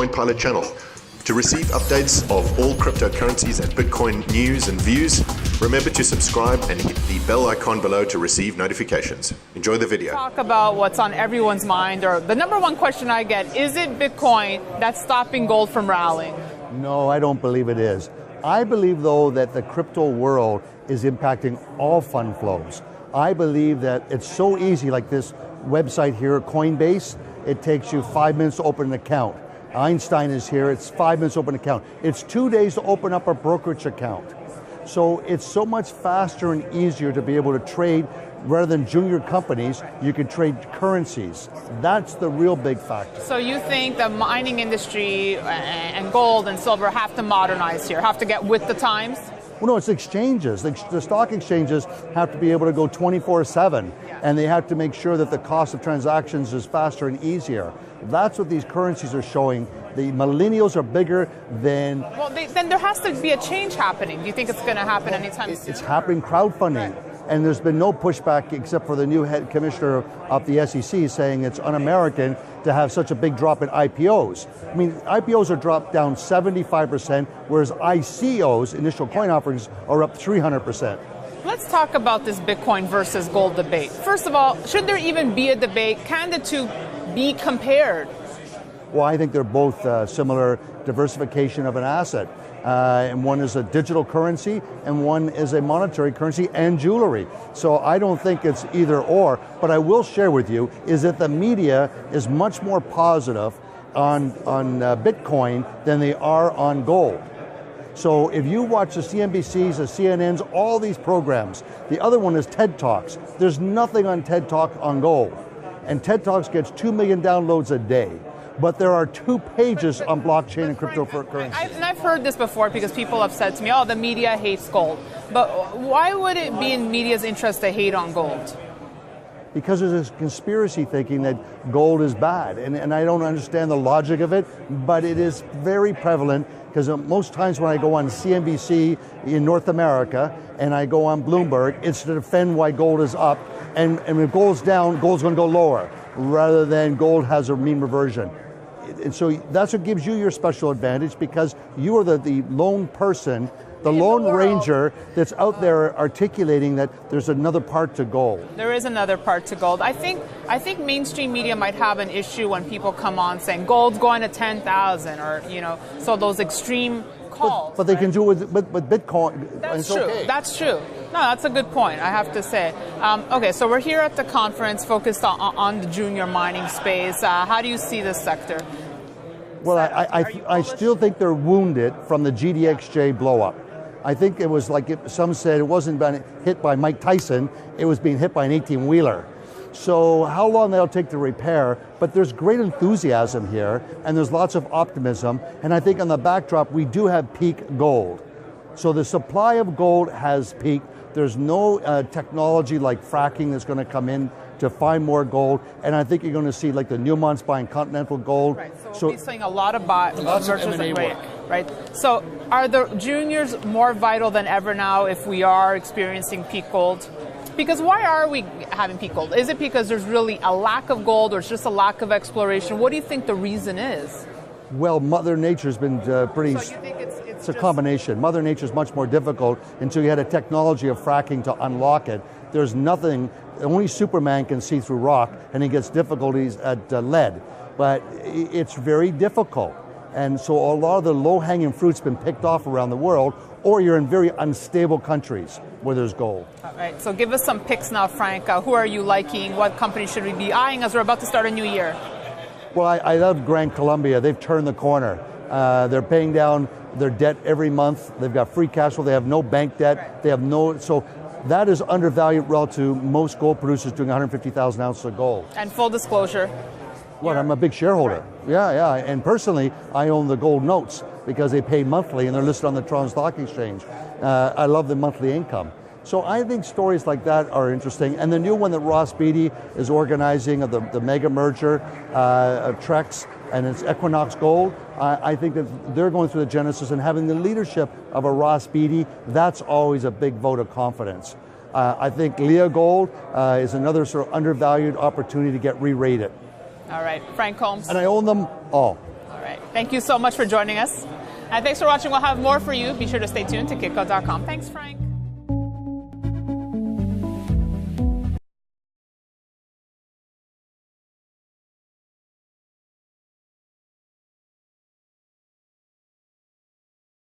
CoinPilot channel. To receive updates of all cryptocurrencies and Bitcoin news and views, remember to subscribe and hit the bell icon below to receive notifications. Enjoy the video. Talk about what's on everyone's mind, or the number one question I get, is it Bitcoin that's stopping gold from rallying? No, I don't believe it is. I believe, though, that the crypto world is impacting all fund flows. I believe that it's so easy, like this website here, Coinbase, it takes you 5 minutes to open an account. Einstein is here, it's 5 minutes to open an account. It's 2 days to open up a brokerage account. So it's so much faster and easier to be able to trade. Rather than junior companies, you can trade currencies. That's the real big factor. So you think the mining industry and gold and silver have to modernize here, have to get with the times? Well, no, it's exchanges. The stock exchanges have to be able to go 24/7, and they have to make sure that the cost of transactions is faster and easier. That's what these currencies are showing. The millennials are bigger than... Well, then there has to be a change happening. Do you think it's going to happen anytime soon? It's happening, crowdfunding. Right. And there's been no pushback except for the new head commissioner of the SEC saying it's un-American to have such a big drop in IPOs. I mean, IPOs are dropped down 75%, whereas ICOs, initial coin offerings, are up 300%. Let's talk about this Bitcoin versus gold debate. First of all, should there even be a debate? Can the two be compared? Well, I think they're both similar diversification of an asset. And one is a digital currency and one is a monetary currency and jewelry. So I don't think it's either or, but I will share with you is that the media is much more positive on Bitcoin than they are on gold. So if you watch the CNBCs, the CNNs, all these programs, the other one is TED Talks. There's nothing on TED Talk on gold. And TED Talks gets 2 million downloads a day. But there are 2 pages on blockchain and cryptocurrency. I've heard this before because people have said to me, oh, the media hates gold. But why would it be in media's interest to hate on gold? Because there's this conspiracy thinking that gold is bad. And I don't understand the logic of it, but it is very prevalent because most times when I go on CNBC in North America and I go on Bloomberg, it's to defend why gold is up. And if gold's down, gold's going to go lower, rather than gold has a mean reversion. And so that's what gives you your special advantage because you are the lone person, the lone ranger that's out there articulating that there's another part to gold. There is another part to gold. I think mainstream media might have an issue when people come on saying gold's going to 10,000 or, so those extreme calls. But they can do it with Bitcoin. That's true. Okay. That's true. No, that's a good point, I have to say. Okay, so we're here at the conference focused on the junior mining space. How do you see this sector? Well, I still think they're wounded from the GDXJ blow-up. I think it was like some said it wasn't being hit by Mike Tyson, it was being hit by an 18-wheeler. So how long that'll take to repair, but there's great enthusiasm here, and there's lots of optimism, and I think on the backdrop, we do have peak gold. So the supply of gold has peaked. There's no technology like fracking that's going to come in to find more gold, and I think you're going to see like the Newmont's buying Continental Gold. Right, so we'll be seeing a lot of mergers and right? So are the juniors more vital than ever now if we are experiencing peak gold? Because why are we having peak gold? Is it because there's really a lack of gold or it's just a lack of exploration? What do you think the reason is? Well, Mother Nature's been pretty... So you think it's a combination. Mother Nature's much more difficult until you had a technology of fracking to unlock it. There's nothing, only Superman can see through rock and he gets difficulties at lead. But it's very difficult. And so a lot of the low-hanging fruit's been picked off around the world, or you're in very unstable countries where there's gold. All right, so give us some picks now, Frank. Who are you liking? What company should we be eyeing as we're about to start a new year? Well, I love Gran Colombia. They've turned the corner. They're paying down their debt every month. They've got free cash flow. They have no bank debt. Right. They have no, so that is undervalued relative to most gold producers doing 150,000 ounces of gold. And full disclosure. Well, I'm a big shareholder. Right. Yeah. And personally, I own the gold notes because they pay monthly and they're listed on the Toronto Stock Exchange. I love the monthly income. So I think stories like that are interesting. And the new one that Ross Beatty is organizing of the mega merger of Trex and it's Equinox Gold, I think that they're going through the genesis and having the leadership of a Ross Beatty, that's always a big vote of confidence. I think Leah Gold is another sort of undervalued opportunity to get re-rated. All right, Frank Holmes. And I own them all. All right. Thank you so much for joining us. And thanks for watching. We'll have more for you. Be sure to stay tuned to Kitco.com. Thanks, Frank.